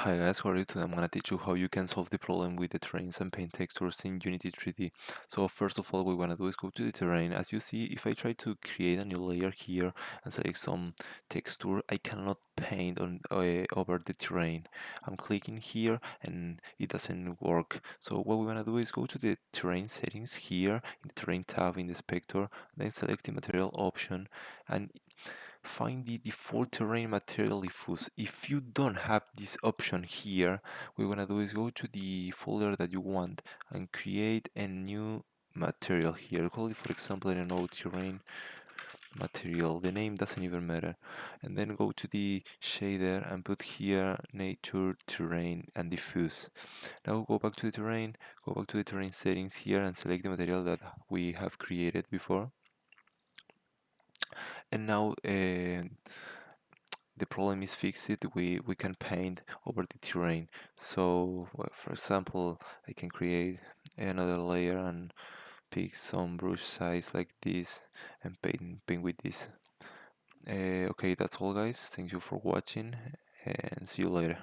Hi guys, how are you today? I'm gonna teach you how you can solve the problem with the terrains and paint textures in Unity3d. So first of all, what we wanna do is go to the terrain. As you see, if I try to create a new layer here and select some texture, I cannot paint on over the terrain. I'm clicking here and it doesn't work. So what we wanna do is go to the terrain settings here in the terrain tab in the inspector, then select the material option and find the default terrain material diffuse. If you don't have this option here, what we're gonna do is go to the folder that you want and create a new material here. Call it, for example, I don't know, terrain material. The name doesn't even matter. And then go to the shader and put here nature, terrain, and diffuse. Now go back to the terrain, go back to the terrain settings here and select the material that we have created before. And now the problem is fixed, we can paint over the terrain. So for example, I can create another layer and pick some brush size like this and paint with this. Okay, that's all guys, thank you for watching and see you later.